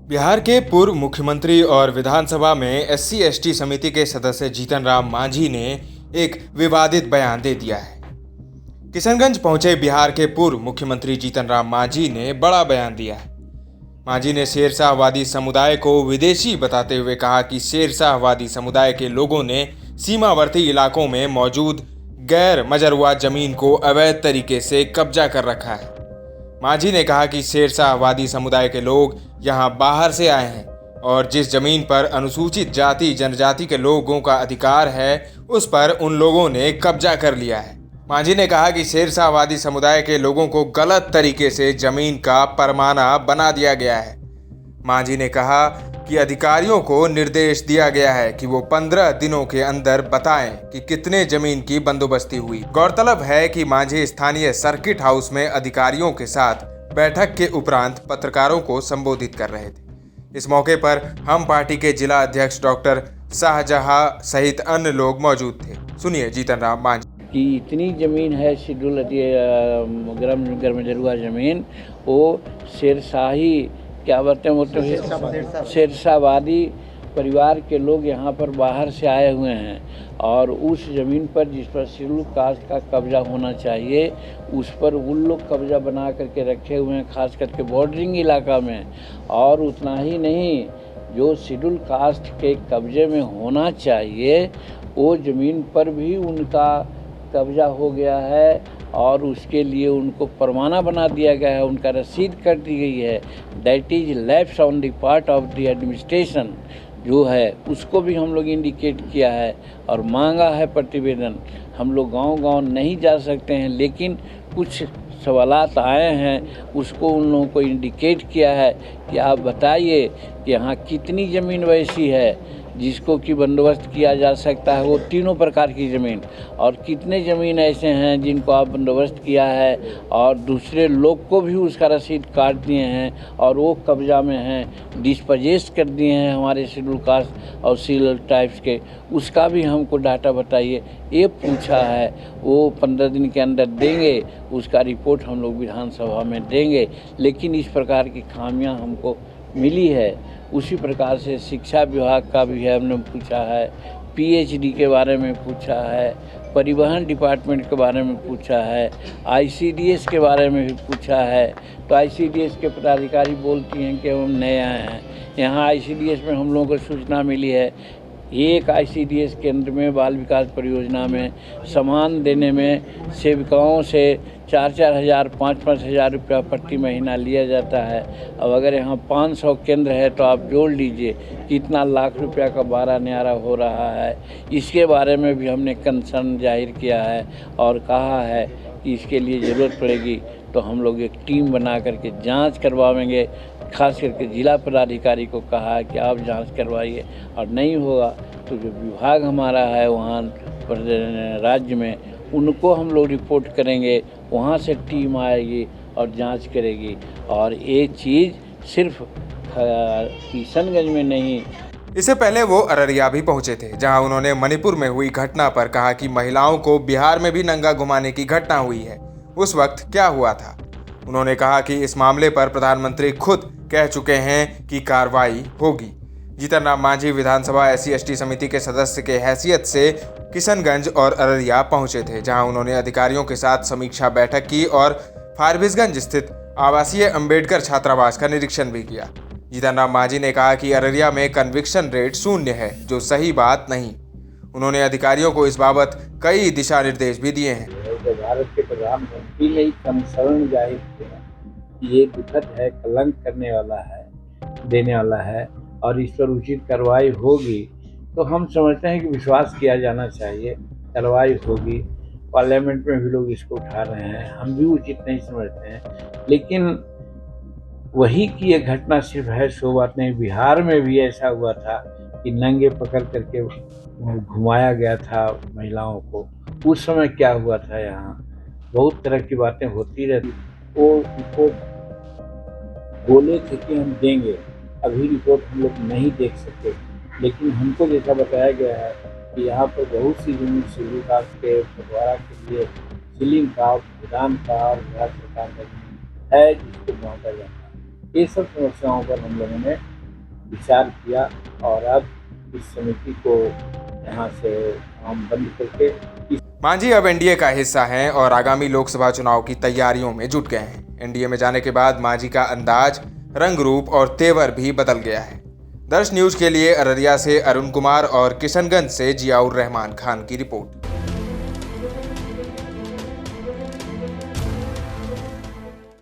बिहार के पूर्व मुख्यमंत्री और विधानसभा में एससी/एसटी समिति के सदस्य जीतन राम मांझी ने एक विवादित बयान दे दिया है। किशनगंज पहुंचे बिहार के पूर्व मुख्यमंत्री जीतन राम मांझी ने बड़ा बयान दिया है। मांझी ने शेरशाहवादी समुदाय को विदेशी बताते हुए कहा कि शेरशाहवादी समुदाय के लोगों ने सीमावर्ती इलाकों में मौजूद गैर मजरूआ जमीन को अवैध तरीके से कब्जा कर रखा है। मांझी ने कहा कि शेरशाहवादी समुदाय के लोग यहां बाहर से आए हैं और जिस जमीन पर अनुसूचित जाति जनजाति के लोगों का अधिकार है उस पर उन लोगों ने कब्जा कर लिया है। मांझी ने कहा कि शेरशाहवादी समुदाय के लोगों को गलत तरीके से जमीन का परमाना बना दिया गया है। मांझी ने कहा कि अधिकारियों को निर्देश दिया गया है कि वो 15 दिनों के अंदर बताएं कि कितने जमीन की बंदोबस्ती हुई। गौरतलब है कि मांझी स्थानीय सर्किट हाउस में अधिकारियों के साथ बैठक के उपरांत पत्रकारों को संबोधित कर रहे थे। इस मौके पर हम पार्टी के जिला अध्यक्ष डॉक्टर शाहजहां सहित अन्य लोग मौजूद थे। सुनिए जीतन राम मांझी कि इतनी ज़मीन है शेड्यूल गर्मजरुआ ज़मीन, वो शेरशाही क्या बोलते हैं शेरशाहवादी परिवार के लोग यहाँ पर बाहर से आए हुए हैं और उस ज़मीन पर जिस पर शेड्यूल कास्ट का कब्जा होना चाहिए उस पर उन लोग कब्जा बना करके रखे हुए हैं, खास करके बॉर्डरिंग इलाका में। और उतना ही नहीं, जो शेड्यूल कास्ट के कब्जे में होना चाहिए वो ज़मीन पर भी उनका कब्जा हो गया है और उसके लिए उनको परवाना बना दिया गया है, उनका रसीद कर दी गई है। That is lapse on the part of the administration जो है उसको भी हम लोग इंडिकेट किया है और मांगा है प्रतिवेदन। हम लोग गांव-गांव नहीं जा सकते हैं, लेकिन कुछ सवालात आए हैं उसको उन लोगों को इंडिकेट किया है कि आप बताइए कि यहाँ कितनी ज़मीन वैसी है जिसको कि बंदोबस्त किया जा सकता है, वो तीनों प्रकार की ज़मीन, और कितने ज़मीन ऐसे हैं जिनको आप बंदोबस्त किया है और दूसरे लोग को भी उसका रसीद काट दिए हैं और वो कब्जा में हैं, डिस्पोजेस कर दिए हैं हमारे शेड्यूल कास्ट और शेड्यूल टाइप्स के, उसका भी हमको डाटा बताइए। ये पूछा है, वो 15 दिन के अंदर देंगे, उसका रिपोर्ट हम लोग विधानसभा में देंगे। लेकिन इस प्रकार की खामियां हमको मिली है। उसी प्रकार से शिक्षा विभाग का भी है, हमने पूछा है, पीएचडी के बारे में पूछा है, परिवहन डिपार्टमेंट के बारे में पूछा है, आईसीडीएस के बारे में भी पूछा है। तो आईसीडीएस के पदाधिकारी बोलती हैं कि हम नए आए हैं। यहाँ आईसीडीएस में हम लोगों को सूचना मिली है एक आईसीडीएस केंद्र में बाल विकास परियोजना में सामान देने में सेविकाओं से 4-4 हज़ार 5-5 हज़ार रुपया प्रति महीना लिया जाता है। अब अगर यहाँ 500 केंद्र है तो आप जोड़ लीजिए कितना लाख रुपया का बारह न्यारा हो रहा है। इसके बारे में भी हमने कंसर्न जाहिर किया है और कहा है कि इसके लिए ज़रूरत पड़ेगी तो हम लोग एक टीम बना करके जांच करवाएंगे। खास करके जिला पदाधिकारी को कहा है कि आप जांच करवाइए और नहीं होगा तो जो विभाग हमारा है वहाँ राज्य में उनको हम लोग रिपोर्ट करेंगे, वहाँ से टीम आएगी और जांच करेगी। और ये चीज़ सिर्फ किशनगंज में नहीं। इससे पहले वो अररिया भी पहुंचे थे, जहां उन्होंने मणिपुर में हुई घटना पर कहा कि महिलाओं को बिहार में भी नंगा घुमाने की घटना हुई है, उस वक्त क्या हुआ था। उन्होंने कहा कि इस मामले पर प्रधानमंत्री खुद कह चुके हैं कि कार्रवाई होगी। जीतन राम मांझी विधानसभा एससी/एसटी समिति के सदस्य के हैसियत से किशनगंज और अररिया पहुंचे थे, जहां उन्होंने अधिकारियों के साथ समीक्षा बैठक की और फारबिसगंज स्थित आवासीय अंबेडकर छात्रावास का निरीक्षण भी किया। जीतन राम मांझी ने कहा कि अररिया में कन्विक्शन रेट 0 है, जो सही बात नहीं। उन्होंने अधिकारियों को इस बाबत कई दिशा निर्देश भी दिए हैं। भारत के प्रधानमंत्री ने कंसर्न जाहिर किया कि ये दुखद है, कलंक करने वाला है, देने वाला है और इस पर उचित कार्रवाई होगी। तो हम समझते हैं कि विश्वास किया जाना चाहिए, कार्रवाई होगी। पार्लियामेंट में भी लोग इसको उठा रहे हैं, हम भी उचित नहीं समझते हैं। लेकिन वही की ये घटना सिर्फ है सो बात नहीं। बिहार में भी ऐसा हुआ था कि नंगे पकड़ करके घुमाया गया था महिलाओं को। उस समय क्या हुआ था, यहाँ बहुत तरह की बातें होती रहती। वो रिपोर्ट बोले थे कि हम देंगे, अभी रिपोर्ट हम लोग नहीं देख सकते, लेकिन हमको जैसा बताया गया है कि यहाँ पर बहुत सी जमीन शेड्यूल कास्ट के बंटवारा के लिए सीलिंग का, भूटान का और बिहार सरकार का है जिसको बांटा जाता है। ये सब समस्याओं पर हम लोगों ने विचार किया और अब इस समिति को यहाँ से हम बंद करके मांझी अब एनडीए का हिस्सा हैं और आगामी लोकसभा चुनाव की तैयारियों में जुट गए हैं। एनडीए में जाने के बाद मांझी का अंदाज, रंग रूप और तेवर भी बदल गया है। दर्श न्यूज के लिए अररिया से अरुण कुमार और किशनगंज से जियाउर रहमान खान की रिपोर्ट।